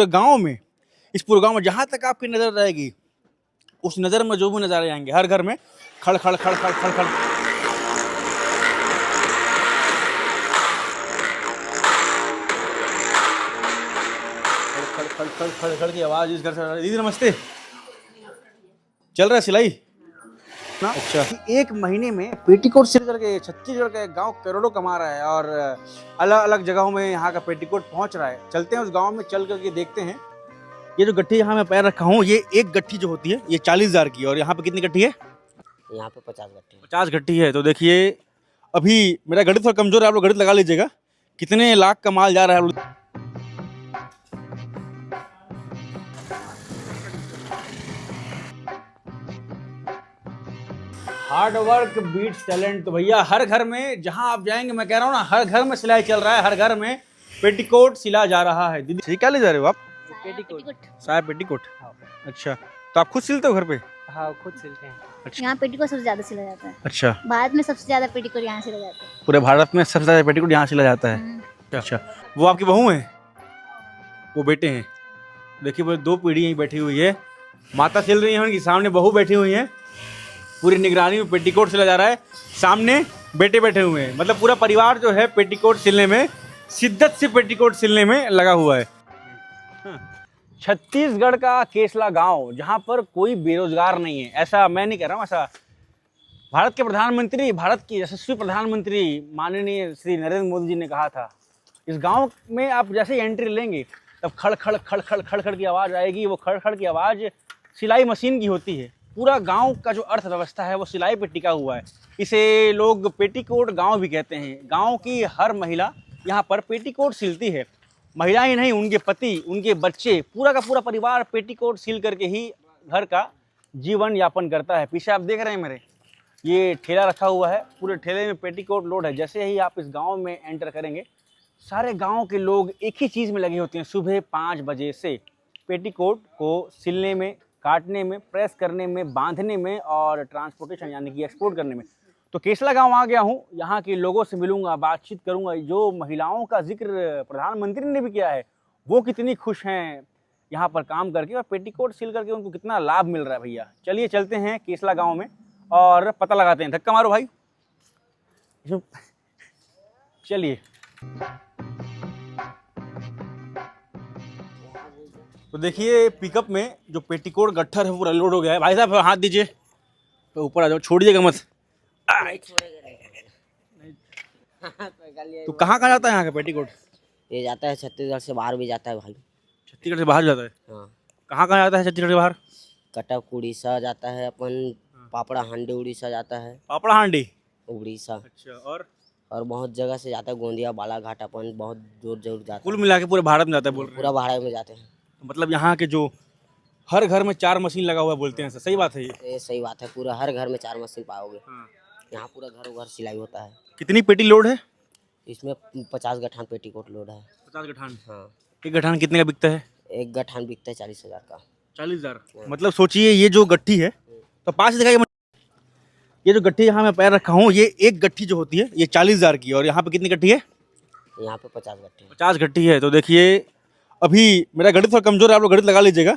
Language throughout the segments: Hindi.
पूरे गांव में, इस पूरे गांव में जहां तक आपकी नजर रहेगी उस नजर में जो भी नजारे आएंगे, हर घर में खड़ खड़ खड़ खड़ खड़ खड़ खड़ खड़ खड़ खड़ खड़ की आवाज इस घर से। दीदी नमस्ते, चल रहा है सिलाई ना? अच्छा, एक महीने में पेटीकोट सिल करके छत्तीसगढ़ का एक गांव करोड़ों कमा रहा है और अलग अलग जगहों में यहाँ का पेटीकोट पहुंच रहा है। चलते हैं उस गांव में, चल करके देखते हैं। ये जो गट्ठी यहाँ मैं पैर रखा हूँ, ये एक गट्ठी जो होती है ये 40,000 की, और यहाँ पे कितनी गट्ठी है? यहाँ पे 50 गट्ठी 50 गट्ठी है। तो देखिए, अभी मेरा गणित थोड़ा कमजोर है, आप लोग गणित लगा लीजिएगा, कितने लाख का माल जा रहा है। Hard work beats talent. तो भैया हर घर में जहां आप जाएंगे, मैं कह रहा हूँ ना, हर घर में सिलाई चल रहा है, हर घर में पेटीकोट सिला जा रहा है। दीदी क्या ले जा रहे हो आप? पेटीकोट। साया पेटीकोट। अच्छा, तो आप खुद सिलते हो घर पे? हाँ, खुद सिलते हैं। अच्छा। यहाँ पेटीकोट सबसे ज्यादा सिला जाता है। अच्छा, भारत में सबसे ज्यादा पेटीकोट यहाँ सिला जाता है। पूरे भारत में सबसे ज्यादा पेटीकोट यहाँ सिला जाता है। अच्छा, वो आपकी बहू है, वो बेटे हैं? देखिए वो 2 पीढ़ी यहीं बैठी हुई है, माता सिल रही है, उनकी सामने बहू बैठी हुई है, पूरी निगरानी में पेटीकोट सिला जा रहा है, सामने बेटे बैठे हुए हैं। मतलब पूरा परिवार जो है पेटीकोट सिलने में, शिद्दत से पेटीकोट सिलने में लगा हुआ है। छत्तीसगढ़ का केसला गांव, जहां पर कोई बेरोजगार नहीं है, ऐसा मैं नहीं कह रहा हूँ, ऐसा भारत के प्रधानमंत्री, भारत की यशस्वी प्रधानमंत्री माननीय श्री नरेंद्र मोदी जी ने कहा था। इस गांव में आप जैसे ही एंट्री लेंगे तब खड़ खड़ खड़ खड़ खड़ खड़ की आवाज़ आएगी। वो खड़ खड़ की आवाज़ सिलाई मशीन की होती है। पूरा गांव का जो अर्थव्यवस्था है वो सिलाई पे टिका हुआ है। इसे लोग पेटीकोट गांव भी कहते हैं। गांव की हर महिला यहाँ पर पेटीकोट सिलती है। महिला ही नहीं, उनके पति, उनके बच्चे, पूरा का पूरा परिवार पेटीकोट सिल करके ही घर का जीवन यापन करता है। पीछे आप देख रहे हैं मेरे, ये ठेला रखा हुआ है, पूरे ठेले में पेटीकोट लोड है। जैसे ही आप इस गांव में एंटर करेंगे, सारे गांव के लोग एक ही चीज़ में लगे होते हैं। सुबह 5 बजे से पेटीकोट को सिलने में, काटने में, प्रेस करने में, बांधने में और ट्रांसपोर्टेशन यानी कि एक्सपोर्ट करने में। तो केसला गांव आ गया हूं, यहाँ के लोगों से मिलूंगा, बातचीत करूंगा। जो महिलाओं का जिक्र प्रधानमंत्री ने भी किया है, वो कितनी खुश हैं यहाँ पर काम करके और पेटीकोट सिल करके उनको कितना लाभ मिल रहा है। भैया चलिए चलते हैं केसला गाँव में और पता लगाते हैं। धक्का मारो भाई, चलिए। तो देखिए पिकअप में जो पेटीकोट गट्ठर है पूरा लोड हो गया है। भाई साहब हाथ दीजिए, तो ऊपर आ जाओ, छोड़िएगा मत। तो कहाँ जाता है यहाँ का पेटीकोट? ये जाता है छत्तीसगढ़ से बाहर भी जाता है भाई। छत्तीसगढ़ से बाहर जाता है? हाँ। कहाँ जाता है छत्तीसगढ़ से बाहर? कटक उड़ीसा जाता है, अपन पापड़ा हांडी उड़ीसा जाता है। पापड़ा हांडी उड़ीसा। अच्छा, और बहुत जगह से जाता है, गोंदिया, बालाघाट, अपन बहुत दूर जाता है। कुल मिला के पूरे भारत में जाता है बोल रहे हैं? पूरा भारत में जाते हैं। मतलब यहाँ के जो हर घर में 4 मशीन लगा हुआ है बोलते हैं, सही बात है ये? सही बात है, पूरा हर घर में 4 मशीन पाओगे। यहाँ पूरा घर सिलाई होता है। कितनी पेटी लोड है इसमें? 50 गठान पेटीकोट लोड है। 50 गठान? हाँ। एक गठान कितने का बिकता है? एक गठान बिकता है 40,000 का। 40,000? मतलब सोचिए, ये जो गट्ठी है, तो पास दिखाइए, ये जो गट्ठी यहाँ मैं पैर रखा हूँ, ये एक गट्ठी जो होती है ये 40,000 की, और यहाँ पे कितनी गट्ठी है? यहाँ पे 50 गट्ठी 50 गट्ठी है। तो देखिए, अभी मेरा गणित थोड़ा कमजोर है, आप लोग गणित लगा लीजिएगा,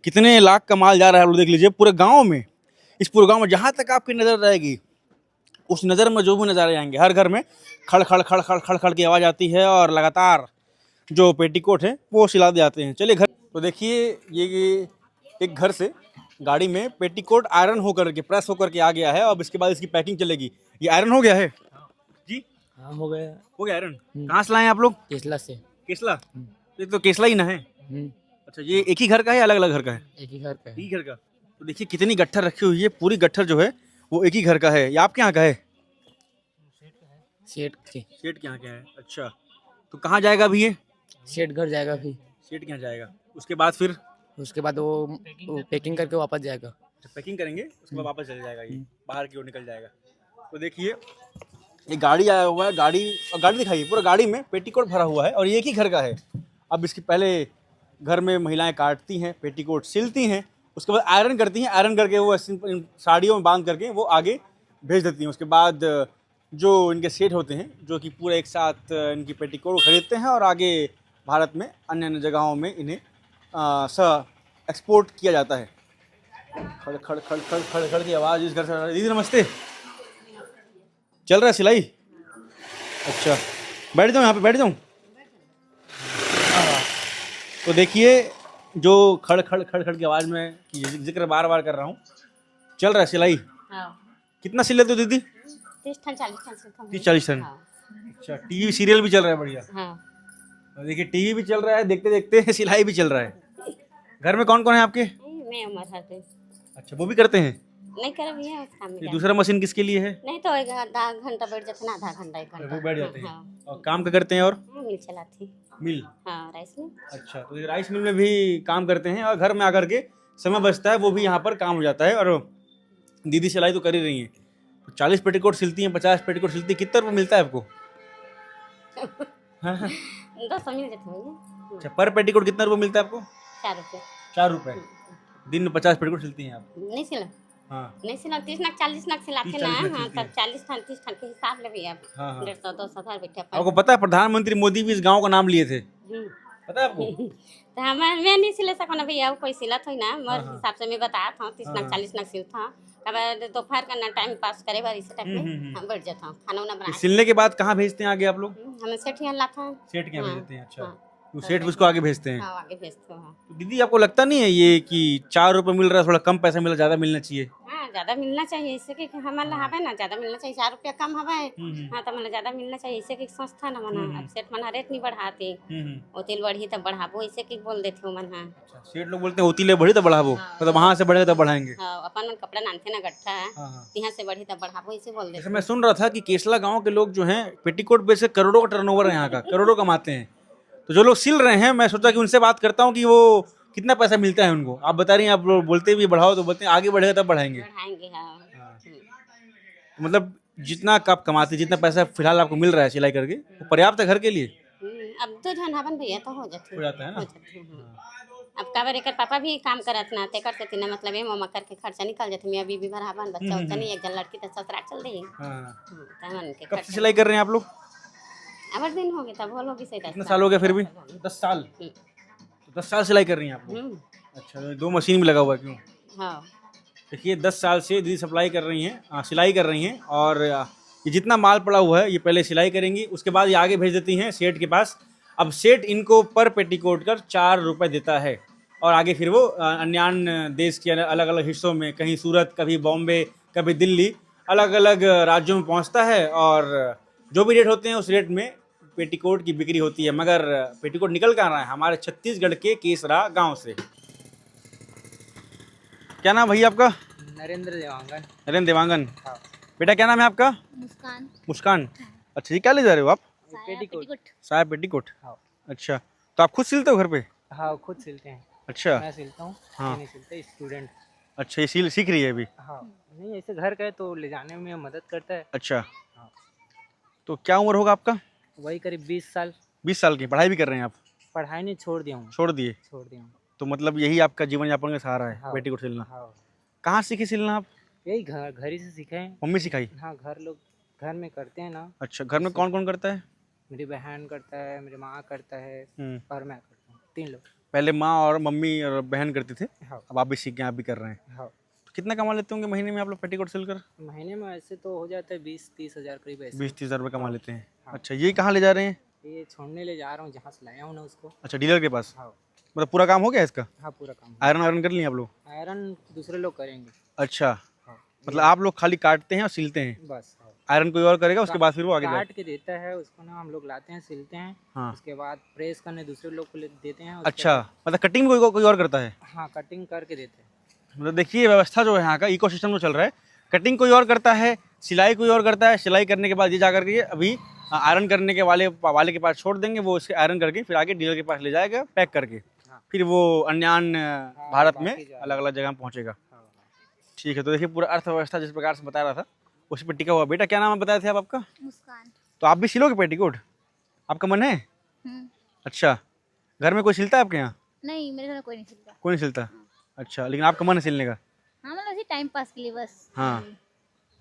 कितने लाख का माल जा रहा है आप लोग देख लीजिए। पूरे गांव में, इस पूरे गांव में जहां तक आपकी नजर रहेगी उस नज़र में जो भी नज़ारे आएंगे, हर घर में खड़ खड़ खड़ खड़ खड़ खड़ की आवाज़ आती है और लगातार जो पेटीकोट है वो सिला दे जाते हैं। चलिए घर। तो देखिए, ये एक घर से गाड़ी में पेटीकोट आयरन होकर के, प्रेस होकर के आ गया है। अब इसके बाद इसकी पैकिंग चलेगी। ये आयरन हो गया है जी? हाँ, हो गया आयरन। कहाँ से लाए हैं आप लोग? केसला से। केसला? ये तो केसला ही ना है? अच्छा, ये एक ही घर का है, अलग अलग घर का है? एक ही घर का है। एक ही घर का। तो देखिए कितनी गट्ठर रखी हुई है, पूरी गट्ठर जो है वो एक ही घर का है। ये आपके यहाँ का है? सेठ के यहाँ का है। अच्छा, तो कहाँ जाएगा अभी ये? सेठ घर जाएगा, फिर सेठ के यहाँ जाएगा, उसके बाद फिर उसके बाद वो पैकिंग करके वापस जाएगा। पैकिंग करेंगे, उसके बाद वापस चले जाएगा, ये बाहर की ओर निकल जाएगा। तो देखिए ये गाड़ी आया हुआ है, गाड़ी दिखाइए, पूरा गाड़ी में पेटीकोट भरा हुआ है और ये एक ही घर का है। अब इसकी पहले घर में महिलाएं काटती हैं, पेटीकोट सिलती हैं, उसके बाद आयरन करती हैं, आयरन करके वो साड़ियों में बांध करके वो आगे भेज देती हैं। उसके बाद जो इनके सेठ होते हैं, जो कि पूरा एक साथ इनकी पेटीकोट खरीदते हैं और आगे भारत में अन्य अन्य जगहों में इन्हें एक्सपोर्ट किया जाता है। खड़ खड़ खड़ खड़ खड़ खड़ की आवाज़ इस घर से आ रही है। दीदी नमस्ते, चल रहा है सिलाई? अच्छा, बैठ जाऊँ यहाँ पे, बैठ जाऊँ? तो देखिए जो खड़ खड़ खड़ खड़ की आवाज़ में जिक्र बार बार कर रहा हूँ, चल रहा है सिलाई। हाँ कितना सिल लेते हो दीदी? 30 टन 40 टन सिलता हूँ। 30-40 टन। अच्छा, टीवी सीरियल भी चल रहा है बढ़िया। हाँ और देखिए टीवी भी चल रहा है, देखते देखते सिलाई भी चल रहा है। घर में कौन कौन है आपके? मैं उम्र हर अच्छा, वो भी करते हैं? नहीं कर भी है काम ये में दूसरा मशीन किसके लिए है? नहीं तो एक आधा घंटा बैठ जाते ना, आधा घंटा 1 घंटा वो बैठ जाते हैं। हाँ और काम क्या करते हैं और? मिल चलाती। मिल। हाँ राइस में। अच्छा, तो ये राइस मिल में भी काम करते हैं और घर में आकर के समय बचता है, वो भी यहाँ पर काम हो जाता है। और दीदी सिलाई तो कर ही रही हैं। तो 40 पेटीकोट सिलती हैं, 50 पेटीकोट सिलती हैं, कितना रुपये मिलता है आपको? 200 मिल जाते होंगे। अच्छा, पर पेटीकोट कितना रुपये मिलता है आपको? 4 रुपये। 4 रुपये। दिन में 50 पेटीकोट सिलती हैं आप? नहीं सिला, हाँ नहीं सिला, 30 नग 40 नग सिलाते 30-40 ना। नग हाँ सिलती तब 40 टन 30 टन के हिसाब ले भी आप हाँ हाँ। 150 200 घर बैठे आपको पता है प्रधानमंत्री मोदी भी इस गांव का नाम लिए थे? हम्म। पता है आपको? तो हमारे मैं नहीं सिले सको ना भैया, कोई सिलत हो ना मोर हाँ। हिसाब से मैं बताया था 30 नग 40 नग सिलता हूँ। अब दोपहर का ना टाइम पास करे बार इस टाइप में हम बैठ जाता हूँ, खाना वाना तो बना। सिलने के बाद कहाँ भेजते हैं आगे आप लोग? हमें सेठ यहाँ लाता है। सेठ के यहाँ हाँ, भेजते हैं? अच्छा, हाँ। तो सेठ उसको आगे भेजते हैं। हाँ आगे भेजते हो। हाँ तो दीदी आपको लगता नहीं है ये कि 4 रुपये मिल रहा है, थोड़ा कम पैसा मिल रहा, ज़्यादा मिलना चाहिए? हाँ ज़्यादा मिलना चाहिए, इससे कि हमारा हवे ना ज़्यादा मिलना चाहिए। 4 रुपया कम हवे। हाँ तो मतलब ज़्यादा मिलना चाहिए, इससे कि संस्था ना मना अब सेठ मना रेट नहीं बढ़ाते। वो तेल बढ़ी तब बढ़ाबो, इससे कि बोल देते हो मन। हाँ अच्छा, सेठ लोग बोलते हैं होती ले बढ़ी तो बढ़ाबो, मतलब वहाँ से बढ़ेगा तब बढ़ाएंगे। हाँ अपन मन कपड़ा नानते ना गट्ठा है, हाँ हाँ। यहाँ से बढ़ी तब बढ़ाबो, इसे बोल देते। जैसे मैं सुन रहा था कि केसला गांव के लोग जो हैं पेटीकोट बेच से करोड़ों का टर्नओवर है यहाँ का, करोड़ों कमाते हैं। तो जो लोग सिल रहे हैं, मैं सोचा कि उनसे बात करता हूँ कि वो कितना पैसा मिलता है उनको। आप बता रही हैं, आप लोग बोलते भी बढ़ाओ तो बोलते हैं आगे बढ़ेगा तब बढ़ाएंगे। बढ़ाएंगे। हाँ तो मतलब जितना आप कमाते हैं, जितना पैसा फिलहाल आपको मिल रहा है सिलाई करके, वो पर्याप्त है घर के लिए? अब तो झंडावन भैया तो हो जाते हो जाता है ना? अब काबर एकर पापा भी काम करत ना ते करते थे ना, मतलब ये मम्मा करके खर्चा निकल जाते। मैं अभी भी भरावन बच्चा उच्चा नहीं, एक जन लड़की तो ससुराल चल रही हाँ। तमन के कब से सिलाई कर रहे हैं आप लोग? अबर दिन हो गए तब बोलो भी सही कितना साल हो गया फिर भी? 10 साल। तो 10 साल सिलाई कर रही हैं आप लोग? अच्छा, तो 2 मशीन भी लगा हुआ है क्यों? हाँ देखिए 10 साल से दीदी सप्लाई कर रही हैं, सिलाई कर रही हैं। और ये जितना माल पड़ा हुआ है ये पहले सिलाई करेंगी, उसके बाद ये आगे भेज देती हैं सेठ के पास। अब सेठ इनको पर पेटीकोट कर 4 रुपये देता है और आगे फिर वो अन्य देश के अलग अलग हिस्सों में, कहीं सूरत, कभी बॉम्बे, कभी दिल्ली, अलग अलग राज्यों में पहुंचता है। और जो भी रेट होते हैं उस रेट में पेटीकोट की बिक्री होती है। मगर पेटीकोट निकल कहाँ रहा है? हमारे छत्तीसगढ़ के केसरा गांव से। क्या नाम भैया आपका? नरेंद्र देवांगन। नरेंद्र देवांगन। हाँ। बेटा क्या नाम है आपका? मुस्कान। मुस्कान। अच्छा, ये क्या ले जा रहे हो आप? पेटीकोट। साहब पेटीकोट। हाँ। अच्छा, तो आप खुद सिलते हो घर पे? हाँ खुद सिलते हैं। अच्छा। मैं सिलता हूँ। हाँ। ये नहीं सिलते, स्टूडेंट। अच्छा, ये सीख रही है अभी? हाँ नहीं ऐसे घर का है तो ले जाने में मदद करता है। अच्छा। हाँ। तो क्या उम्र होगा आपका? वही करीब 20 साल। 20 साल की। पढ़ाई भी कर रहे हैं आप? पढ़ाई नहीं, छोड़ दिया हूँ। छोड़ दिए? छोड़ दिया हूँ। तो मतलब यही आपका जीवन यापन का सहारा है? हाँ। पेटीकोट सिलना। हाँ कहाँ सीखे सिलना आप? यही घर ही से सीखे हैं। मम्मी सिखाई? हाँ घर लोग घर में करते हैं ना। अच्छा, घर में कौन कौन करता है? मेरी बहन करता है, मेरी माँ करता है और मैं करता हूँ, 3 लोग। पहले माँ और मम्मी और बहन करते थे, हाँ। अब आप भी सीख गए, आप भी कर रहे हैं। हाँ तो कितना कमा लेते होंगे महीने में आप लोग पेटीकोट सिलकर? महीने में ऐसे तो हो जाता है 20-30 हज़ार करीब ऐसे। 20-30 हज़ार रुपये कमा लेते हैं। हाँ। अच्छा, ये कहाँ ले जा रहे हैं? ये छोड़ने ले जा रहा हूँ जहाँ से लाया हूँ ना उसको। अच्छा, डीलर के पास। हाँ मतलब पूरा काम हो गया इसका? हाँ पूरा काम। आयरन वायरन कर लिया आप लोग? आयरन दूसरे लोग करेंगे। अच्छा, हाँ मतलब आप लोग खाली काटते हैं और सिलते हैं? बस। हाँ। आयरन कोई और करेगा, उसके बाद फिर वो आगे काट के देता है उसको ना, हम लोग लाते हैं, सिलते हैं। हाँ। उसके बाद प्रेस करने दूसरे लोग को देते हैं। अच्छा, मतलब कटिंग कोई और करता है? हाँ कटिंग करके देते हैं। मतलब देखिए व्यवस्था जो है यहाँ का, इकोसिस्टम जो चल रहा है, कटिंग कोई और करता है, सिलाई कोई और करता है। सिलाई करने के बाद ये जा करके अभी आयरन करने के वाले के पास छोड़ देंगे, वो उसके आयरन करके फिर आगे डीलर के पास ले जाएगा पैक करके। हाँ। फिर वो अन्य भारत में बाकी जो अलग अलग जगह पहुँचेगा। हाँ। ठीक है, तो देखिए पूरा अर्थव्यवस्था जिस प्रकार से बता रहा था उस पर टिका हुआ। बेटा क्या नाम बताए थे आप आपका? मुस्कान। तो आप भी सिलोगे पेटीकोट? आपका मन है? अच्छा, घर में कोई सिलता है आपके यहाँ? नहीं मेरे घर में कोई नहीं सिलता। कोई नहीं सिलता? अच्छा, लेकिन आपका मन है सिलने का? हाँ मतलब ऐसे टाइम पास के लिए बस। हाँ।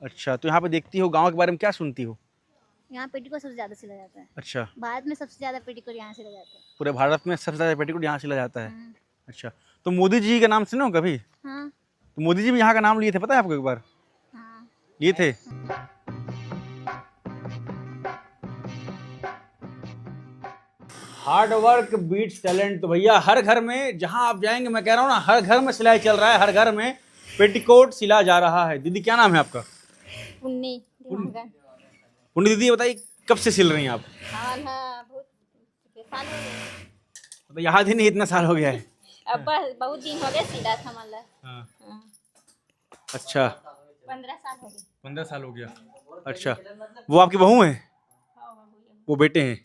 अच्छा, तो यहाँ पे देखती हो गांव के बारे में क्या सुनती हो? यहाँ पेटीकोट सबसे ज्यादा सिला जाता है। अच्छा, भारत में सबसे ज्यादा पेटीकोट यहाँ सिला जाता है। पूरे भारत में सबसे ज़्यादा पेटीकोट यहाँ सिला जाता है। अच्छा, तो मोदी जी का नाम सुने हो कभी? हाँ तो मोदी जी भी यहाँ का नाम लिए थे, पता है आपको? एक बार हाँ लिए थे। Hard work beats talent. तो भैया हर घर में जहां आप जाएंगे, मैं कह रहा हूँ ना, हर घर में सिलाई चल रहा है, हर घर में पेटीकोट सिला जा रहा है। दीदी क्या नाम है आपका? उन्नी दिवांगन पुण्य दीदी, बताइए कब से सिल रही हैं आप? हाल है बहुत साल हो गए तो याद ही नहीं, इतना साल हो गया है। अब बस बहुत दिन हो गए सिला था मतलब हाँ। हाँ, अच्छा, 15 साल हो गए 15 साल हो गया। अच्छा, वो आपकी बहू है? वो बेटे हैं?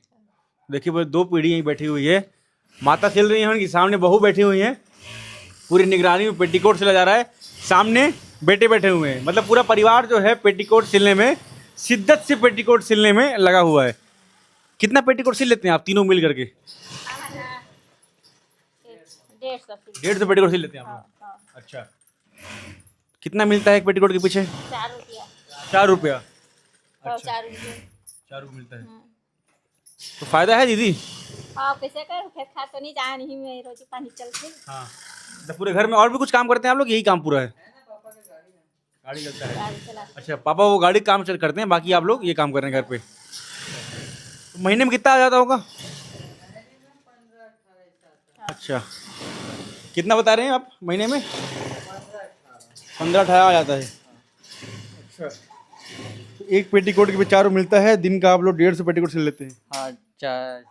देखिए वो 2 पीढ़ी यहीं बैठी हुई है, माता सिल रही हैं, उनकी सामने बहू बैठी हुई है, पूरी निगरानी में पेटीकोट सिला जा रहा है, सामने बेटे बैठे हुए हैं। मतलब पूरा परिवार जो है पेटीकोट सिलने में, शिद्दत से पेटीकोट सिलने में लगा हुआ है। कितना पेटीकोट सिल लेते हैं आप तीनों मिल करके? 150 150 पेटीकोट सिल लेते हैं आप लोग? अच्छा, कितना मिलता है एक पेटीकोट के पीछे? 4 रुपया 4 रुपया? 4 रुपये 4 रुपये मिलता है। तो फायदा है दीदी? हाँ कैसे कर खेत खा तो नहीं जा नहीं मैं रोजी पानी चलते हाँ, तो पूरे घर में और भी कुछ काम करते हैं आप लोग? यही काम पूरा है? गाड़ी चलता है। गाड़ी चला अच्छा, पापा वो गाड़ी काम चल करते हैं, बाकी आप लोग ये काम कर रहे हैं घर पे। तो महीने में कितना आ जाता होगा? अच्छा, कितना बता रहे हैं आप महीने में? 15-18 आ जाता है। अच्छा, तो एक पेटीकोट के भी 4 मिलता है, दिन का आप लोग 150 पेटीकोट सिल लेते हैं। हाँ चार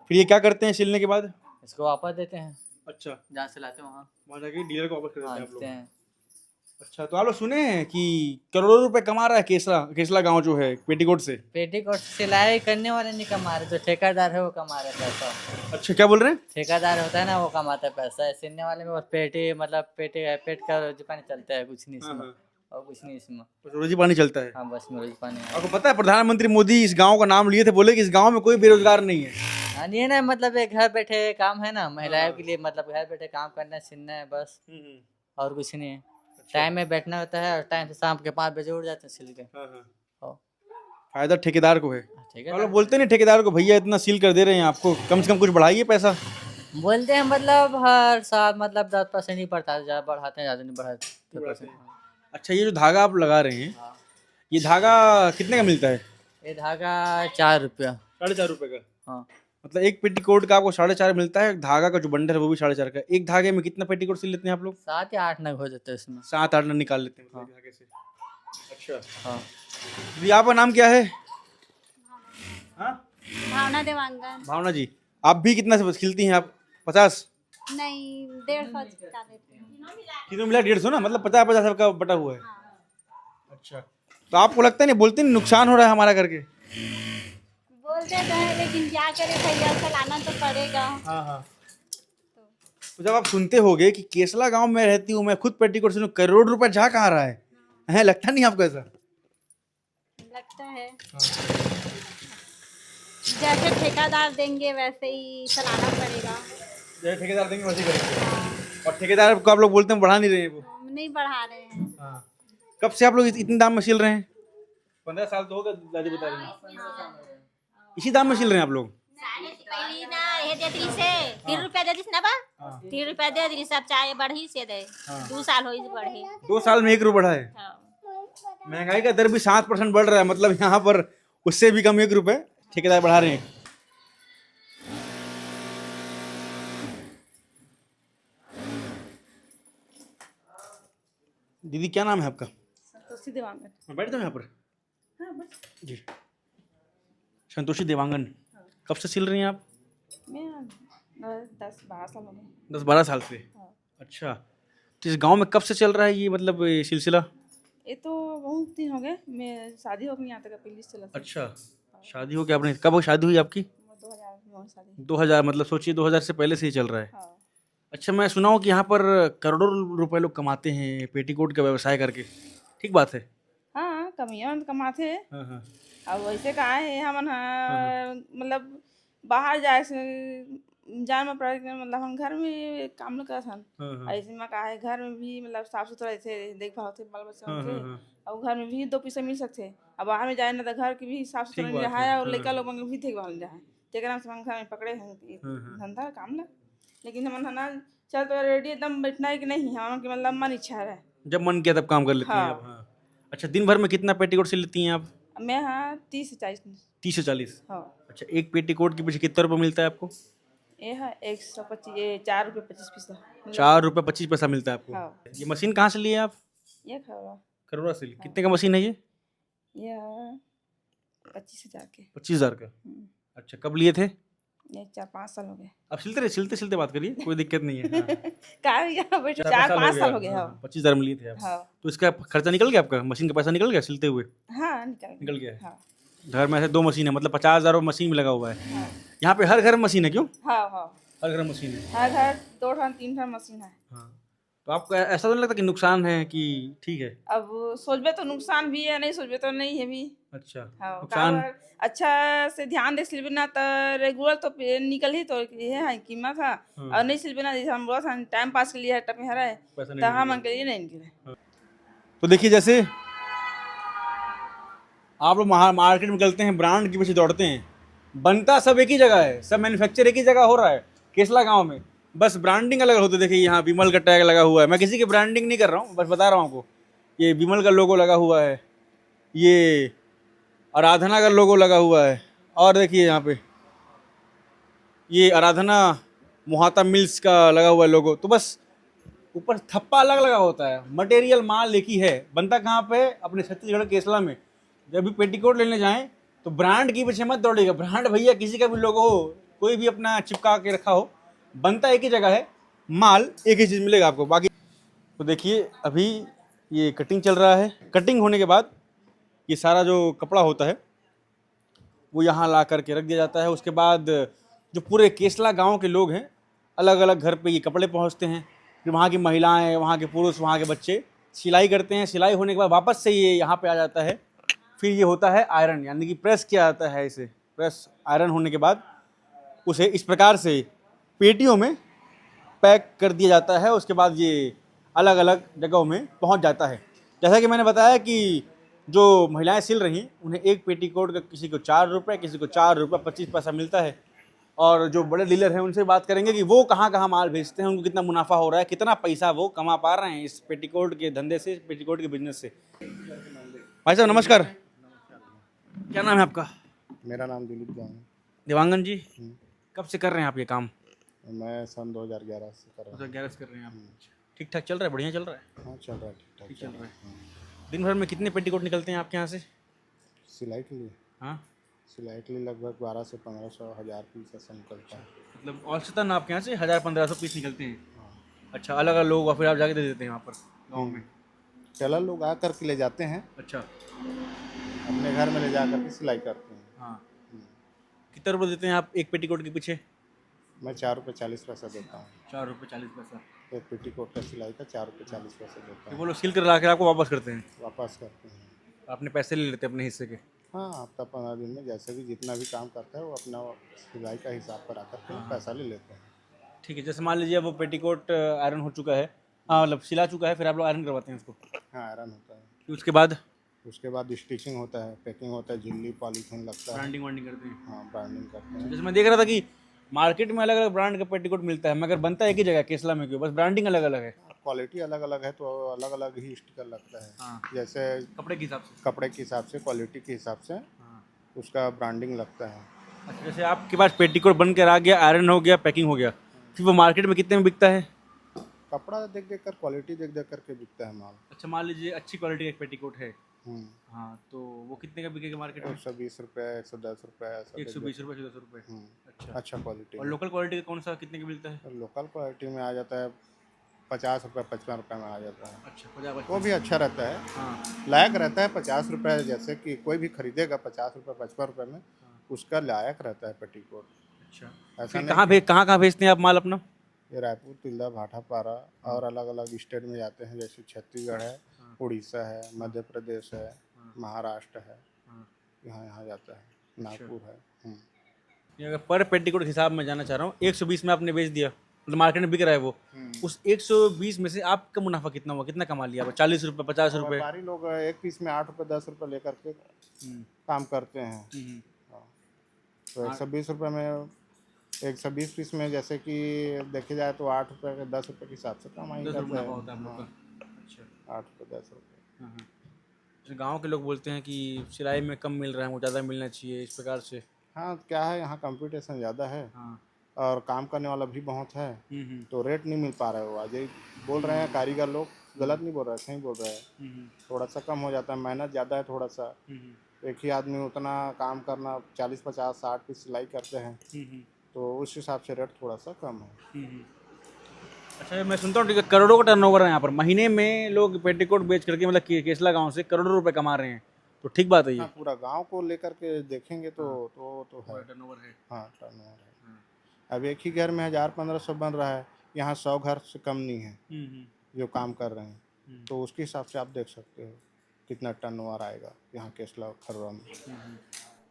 फिर ये क्या करते हैं सिलने के बाद? इसको वापस देते हैं अच्छा, जहाँ से लाते हैं वहाँ जाके डीलर को वापस कर देते हाँ हैं आप देते लोग। हैं। अच्छा, तो आप लोग सुने हैं कि करोड़ों रुपए कमा रहा है केसला गांव जो है पेटीकोट से? पेटीकोट सिलाई करने वाले नहीं कमा रहे, जो ठेकेदार है वो कमा रहे पैसा। अच्छा, क्या बोल रहे हैं? ठेकेदार होता है ना वो कमाता है पैसा, सिलने वाले में बस पेटी मतलब पेट का रोजी पानी चलता है, कुछ नहीं इसमें और कुछ नहीं इसमें। बस रोजी पानी चलता है। हाँ बस में रोजी पानी है। आपको पता है प्रधानमंत्री मोदी इस गांव का नाम लिए थे, बोले कि इस गांव में कोई बेरोजगार नहीं है। हाँ ये ना मतलब एक घर बैठे काम है ना महिलाओं के लिए, मतलब घर बैठे काम करना है, सिलना है बस और कुछ नहीं है। टाइम में बैठना होता है और टाइम से शाम के 5 बजे उठ जाते हैं सिल के। हाँ। फायदा ठेकेदार को है। ठीक आप है लोग बोलते नहीं ठेकेदार को, भैया इतना सील कर दे रहे हैं आपको, कम से कम कुछ बढ़ाइए पैसा? बोलते हैं मतलब हर साल मतलब 10% ही बढ़ता है, ज़्यादा बढ़ाते हैं ज़्यादा नहीं बढ़ाते। अच्छा, ये जो धागा आप लगा रहे हैं, ये धागा कितने का मिलता है? ये धागा 4 रुपया। 4.5 रुपए का? हाँ मतलब एक पेटीकोट का आपको 4.5 मिलता है, धागा का जो बंडल है वो भी 4.5 का। एक धागे में कितना पेटीकोट सिल लेते हैं आप लोग? 7 या 8 नग हो जाते हैं इसमें। 7-8 नग निकाल लेते हैं हाँ। धागे से। अच्छा, हाँ दीदी आपका नाम क्या है? हाँ, भावना देवांगन भावना जी, आप भी कितना से सिलती हैं आप? 50? नहीं 150 का देते हैं तीनों मिला 150 ना, मतलब 50-50 का बटा हुआ है। अच्छा, तो आपको लगता नहीं, बोलते नहीं नुकसान हो रहा है हमारा करके? बोलते तो है लेकिन क्या करें भैया, चलाना तो पड़ेगा। हाँ। तो जब आप सुनते होगे कि केसला गांव में रहती हूँ मैं, खुद पेटीकोट सिलूं, करोड़ रुपए जा कहाँ रहा है, लगता नहीं आपको ऐसा? लगता है जैसे ठेकेदार देंगे वैसे ही चलाना पड़ेगा। जैसे ठेकेदार देंगे वैसे करेंगे। और ठेकेदार को आप लोग बोलते हैं बढ़ा नहीं रहे हैं वो? हम नहीं बढ़ा रहे हैं। हाँ। कब से आप लोग इतने दाम में सिल रहे हैं? 15 साल तो होगा, दादी बता रही हैं। इसी दाम में सिल रहे हैं आप लोग? पहली ना ये दे दी से 3 रुपया दे दी ना बा 3 रुपया दे दी सब चाहे बढ़ी से दे 2 साल हो बढ़े 2 साल में 1 रुपये बढ़ा है? हाँ। महंगाई का दर भी 7% बढ़ रहा है, मतलब यहाँ पर उससे भी कम 1 रुपये ठेकेदार बढ़ा रहे हैं। दीदी क्या नाम है आपका? संतोषी देवांगन। मैं बैठ जाऊँ यहाँ पर? हाँ बस जी, संतोषी देवांगन, कब से सिल रही हैं आप? मैं 10-12 साल हो गए। 10-12 साल से? हाँ। अच्छा, तो इस गांव में कब से चल रहा है ये, मतलब ये सिलसिला? ये तो बहुत दिन हो गए, मैं शादी हो गई यहाँ तक पहले से चला। अच्छा, शादी हो गया आपने? कब शादी हुई आपकी? 2009 शादी। 2000, मतलब सोचिए 2000 से पहले से ही चल रहा है। हाँ अच्छा, मैं सुना हूँ कि यहाँ पर करोड़ों रुपए लोग कमाते हैं पेटीकोट का व्यवसाय करके, ठीक बात है? हाँ कमियाँ तो कमाते हैं। हाँ। अब वैसे कहा है हमन मतलब बाहर जाए से जान में पड़े, मतलब हम घर में काम लोग करत हन। ऐसे में कहा है घर में भी मतलब साफ सुथरा रहते, देखभाल होते बाल बच्चा होते, और घर में भी 2 पैसे मिल सकते। अब बाहर में जाए ना तो घर की भी साफ सुथरा नहीं रहा है और लड़का लोगों के भी देखभाल नहीं रहा है, तेकरा से हम घर में पकड़े हैं धंधा काम ना। लेकिन हमन है ना चल तो रेडी एकदम बैठना है कि नहीं, हाँ कि मतलब मन इच्छा है। जब मन किया तब काम कर लेती हैं आप? हाँ। अच्छा, दिन भर में कितना पेटीकोट सिल लेती हैं आप? मैं हाँ 30 से 40। 30 से 40? हाँ अच्छा, एक पेटीकोट के पीछे कितना रुपये मिलता है आपको? ये है 125, ये 4 रुपये 25 पैसा। 4 रुपये 25 पैसा मिलता है आपको? हाँ ये मशीन कहाँ से लिए आप? ये खा करोड़ा से ली? कितने का मशीन है ये? ये 25,000 के। 25,000 का? अच्छा, कब लिए थे? ये 4-5 साल हो गए। अब सिलते सिलते बात करिए, कोई दिक्कत नहीं है। हाँ। कहा यहाँ बैठो 4-5 साल हो गए। हाँ 25,000 में लिए थे आप? हाँ तो इसका खर्चा निकल गया आपका? मशीन का पैसा निकल गया सिलते हुए? हाँ निकल गया है? हाँ घर में ऐसे 2 मशीन है, मतलब 50,000 रुपये मशीन में लगा हुआ है। हाँ यहाँ पे हर घर में मशीन है क्यों? हाँ हाँ हर घर में मशीन है। हर घर 2 ठान 3 ठान मशीन है। हाँ, तो आपको ऐसा तो नहीं लगता कि नुकसान है कि ठीक है? अब सोचबे तो नुकसान भी है, नहीं सोचबे तो नहीं है भी। अच्छा, हाँ नुकसान? कारोबार अच्छा से ध्यान दे सिलबे ना तो रेगुलर तो निकल ही तो ये है कीमत था। और नहीं सिलबे ना, जैसे हम बोला था टाइम पास के लिए टप में हरा है पैसा तो हम के लिए नहीं निकले। तो देखिए, जैसे आप लोग मार्केट में निकलते हैं, ब्रांड के पीछे दौड़ते हैं, बनता सब एक ही जगह है, सब मैन्युफैक्चर एक ही जगह हो रहा है, केसला गांव में, बस ब्रांडिंग अलग होती है। देखिए यहाँ विमल का टैग लगा हुआ है, मैं किसी की ब्रांडिंग नहीं कर रहा हूँ, बस बता रहा हूँ आपको। ये विमल का लोगो लगा हुआ है, ये आराधना का लोगो लगा हुआ है, और देखिए यहाँ पे ये आराधना मोहाता मिल्स का लगा हुआ है लोगो। तो बस ऊपर थप्पा अलग लगा होता है, मटेरियल माल एक ही है। बनता कहाँ पे? अपने छत्तीसगढ़ केसला में। जब भी पेटीकोट लेने जाएं तो ब्रांड के पीछे मत दौड़िएगा। ब्रांड भैया किसी का भी लोगो हो, कोई भी अपना चिपका के रखा हो, बनता एक ही जगह है, माल एक ही चीज़ मिलेगा आपको। बाकी तो देखिए अभी ये कटिंग चल रहा है। कटिंग होने के बाद ये सारा जो कपड़ा होता है वो यहाँ ला करके रख दिया जाता है। उसके बाद जो पूरे केसला गांव के लोग हैं, अलग अलग घर पे ये कपड़े पहुँचते हैं। फिर वहाँ की महिलाएं, वहाँ के पुरुष, वहाँ के बच्चे सिलाई करते हैं। सिलाई होने के बाद वापस से ये यहाँ पे आ जाता है। फिर ये होता है आयरन, यानी कि प्रेस किया जाता है इसे। प्रेस आयरन होने के बाद उसे इस प्रकार से पेटियों में पैक कर दिया जाता है। उसके बाद ये अलग अलग जगहों में पहुंच जाता है। जैसा कि मैंने बताया कि जो महिलाएं सिल रही हैं उन्हें एक पेटीकोट का किसी को 4 रुपये, किसी को 4 रुपये 25 पैसा मिलता है। और जो बड़े डीलर हैं उनसे बात करेंगे कि वो कहाँ कहाँ माल भेजते हैं, उनको कितना मुनाफा हो रहा है, कितना पैसा वो कमा पा रहे हैं इस पेटीकोट के धंधे से, पेटीकोट के बिजनेस से। भाई साहब नमस्कार, क्या नाम है आपका? मेरा नाम दिलीप जैन है। देवांगन जी, कब से कर रहे हैं आप ये काम? मैं सन 2011 से कर रहा हूँ। 2011 से कर रहे हैं आप? ठीक ठाक चल रहा है? बढ़िया चल रहा है? हाँ चल रहा है, ठीक ठाक ठीक चल रहा है। दिन भर में कितने पेटीकोट निकलते हैं आपके यहाँ से? सिलाई के लिए? हाँ, सिलाई के लिए लगभग 1200 से 1500 1000 पीस ऐसा निकलता है। मतलब औसतन आपके यहाँ से 1000-1500 पीस निकलते हैं? अच्छा, अलग अलग लोग फिर आप जाके दे देते हैं वहाँ पर गाँव में? टेलर लोग आ करके ले जाते हैं, अच्छा, अपने घर में ले जा करके सिलाई करते हैं। हाँ। कितने रुपये देते हैं आप एक पेटीकोट के पीछे? मैं 4 रुपये 40 पैसा देता हूँ। 4 रुपये 40 पैसा? एक पेटीकोट का सिलाई का 4 रुपये 40 पैसा देता फिर हूँ। वो लोग सिल कर ला कर आपको वापस करते हैं? वापस करते हैं। अपने पैसे ले लेते हैं अपने हिस्से के? हाँ, हफ्ता 15 दिन में जैसे भी जितना भी काम करता है वो अपना सिलाई का हिसाब पर आकर के पैसा ले लेते हैं। ठीक है, जैसे मान लीजिए वो पेटीकोट आयरन हो चुका है, हाँ मतलब सिला चुका है, फिर आप लोग आयरन करवाते हैं उसको? हाँ, आयरन होता है। फिर उसके बाद उसके बाद स्टिचिंग होता है, पैकिंग होता है, झिल्ली पॉलीथीन लगता है। ब्रांडिंग वांडिंग करते हैं? हाँ, ब्रांडिंग करते हैं। जैसे मैं देख रहा था कि मार्केट में अलग अलग ब्रांड का पेटीकोट मिलता है, मगर बनता है एक ही जगह केसला में, क्यों? बस ब्रांडिंग अलग अलग है? क्वालिटी अलग अलग है तो अलग अलग ही स्टिकर लगता है। हाँ। जैसे कपड़े के हिसाब से? कपड़े के हिसाब से, क्वालिटी के हिसाब से हाँ। उसका ब्रांडिंग लगता है। अच्छा, जैसे आपके पास पेटीकोट बन कर आ गया, आयरन हो गया, पैकिंग हो गया, फिर वो मार्केट में कितने में बिकता है? कपड़ा देख देख कर, क्वालिटी देख देख करके बिकता है माल। अच्छा, मान लीजिए अच्छी क्वालिटी का एक पेटीकोट है, हम्म, हाँ, तो वो कितने का बिकेगा मार्केट में? 120 रुपये, 110 रुपये ऐसा। 120 रुपये, 110 रुपये? हम्म, अच्छा। अच्छा क्वालिटी। और लोकल क्वालिटी का कौन सा कितने का मिलता है? लोकल क्वालिटी में आ जाता है 50 रुपये, 55 रुपये में आ जाता है। अच्छा, 50? वो भी अच्छा रहता है, हाँ। लायक रहता है। 50 रुपये जैसे कि कोई भी खरीदेगा 50 रुपये 55 रुपये में, उसका लायक रहता है पेटीकोट। अच्छा, ऐसा फिर नहीं कहाँ भेजते हैं आप माल अपना? ये रायपुर, तिल्दा, भाटापारा और अलग अलग स्टेट में जाते हैं। जैसे छत्तीसगढ़ है, उड़ीसा है, मध्य प्रदेश है, महाराष्ट्र है, यहाँ जाता है, नागपुर है। ये अगर पर पेटीकोट के हिसाब में जाना चाह रहा हूँ, 120 में आपने बेच दिया, मतलब मार्केट में बिक रहा है वो, उस 120 में से आपका मुनाफा कितना हुआ, कितना कमा लिया? 40 रुपये, 50 रुपये? व्यापारी लोग एक पीस में 8 रुपये 10 रुपये लेकर के काम करते हैं। हाँ। तो 120 रुपये में 120 पीस में जैसे कि देखे जाए तो 8 रुपये के 10 रुपये के हिसाब से कमाई 10 करते रुपये हैं। नफा होता है हम लोग हाँ, का। अच्छा। 8 रुपये 10 रुपये। जैसे गांव के लोग बोलते हैं कि सिलाई में कम मिल रहा है, हमको ज़्यादा मिलना चाहिए, इस प्रकार से। हाँ, क्या है यहाँ कंपटीशन ज़्यादा है हाँ। और काम करने वाला भी बहुत है, तो रेट नहीं मिल पा रहा है। वो आज यही बोल रहे हैं कारीगर लोग, गलत नहीं बोल रहे हैं, सही बोल रहे हैं। थोड़ा सा कम हो जाता है, मेहनत ज़्यादा है थोड़ा सा। एक ही आदमी उतना काम करना 40 50 60 पीस सिलाई करते हैं, तो उस हिसाब से रेट थोड़ा सा कम है। अच्छा, मैं सुनता हूँ ठीक है, करोड़ों का टर्नओवर है यहाँ पर। महीने में लोग पेटीकोट बेच करके मतलब केसला गांव से करोड़ों रुपए कमा रहे हैं, तो ठीक बात है ये? हाँ, पूरा गांव को लेकर के देखेंगे तो है। टर्नओवर है। हाँ, टर्नओवर है। अब एक ही घर में 1000-1500 बन रहा है, यहाँ 100 घर से कम नहीं है जो काम कर रहे हैं, तो उसके हिसाब से आप देख सकते हो कितना टर्नओवर आएगा यहाँ केसला खरवा में।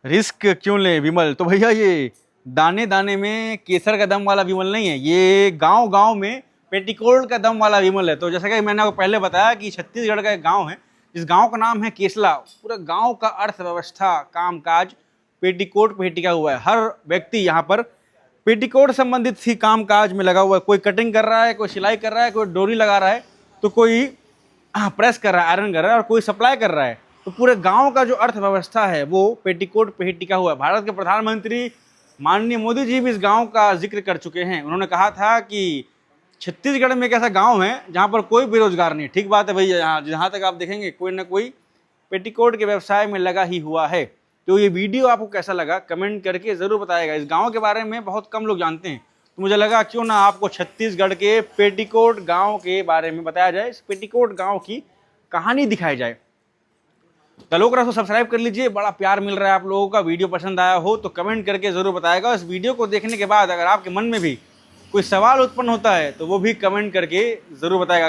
रिस्क क्यों ले विमल? तो भैया ये दाने दाने में केसर का दम वाला विमल नहीं है, ये गांव गांव में पेटीकोट का दम वाला विमल है। तो जैसा कि मैंने आपको पहले बताया कि छत्तीसगढ़ का एक गांव है, जिस गांव का नाम है केसला। पूरा गांव का अर्थव्यवस्था, कामकाज पेटीकोट पे ही टिका हुआ है। हर व्यक्ति यहाँ पर पेटीकोट संबंधित ही कामकाज में लगा हुआ है। कोई कटिंग कर रहा है, कोई सिलाई कर रहा है, कोई डोरी लगा रहा है, तो कोई प्रेस कर रहा है, आयरन कर रहा है, और कोई सप्लाई कर रहा है। तो पूरे गांव का जो अर्थव्यवस्था है वो पेटीकोट पे ही टिका हुआ है। भारत के प्रधानमंत्री माननीय मोदी जी भी इस गांव का जिक्र कर चुके हैं। उन्होंने कहा था कि छत्तीसगढ़ में एक ऐसा गांव है जहां पर कोई बेरोजगार नहीं। ठीक बात है भैया, यहाँ जहाँ तक आप देखेंगे कोई ना कोई पेटीकोट के व्यवसाय में लगा ही हुआ है। तो ये वीडियो आपको कैसा लगा कमेंट करके ज़रूर बताइएगा। इस गांव के बारे में बहुत कम लोग जानते हैं, तो मुझे लगा क्यों ना आपको छत्तीसगढ़ के पेटीकोट गांव के बारे में बताया जाए, इस पेटीकोट गांव की कहानी दिखाई जाए। तलोक रस को सब्सक्राइब कर लीजिए, बड़ा प्यार मिल रहा है आप लोगों का। वीडियो पसंद आया हो तो कमेंट करके ज़रूर बताएगा। इस वीडियो को देखने के बाद अगर आपके मन में भी कोई सवाल उत्पन्न होता है तो वो भी कमेंट करके ज़रूर बताएगा।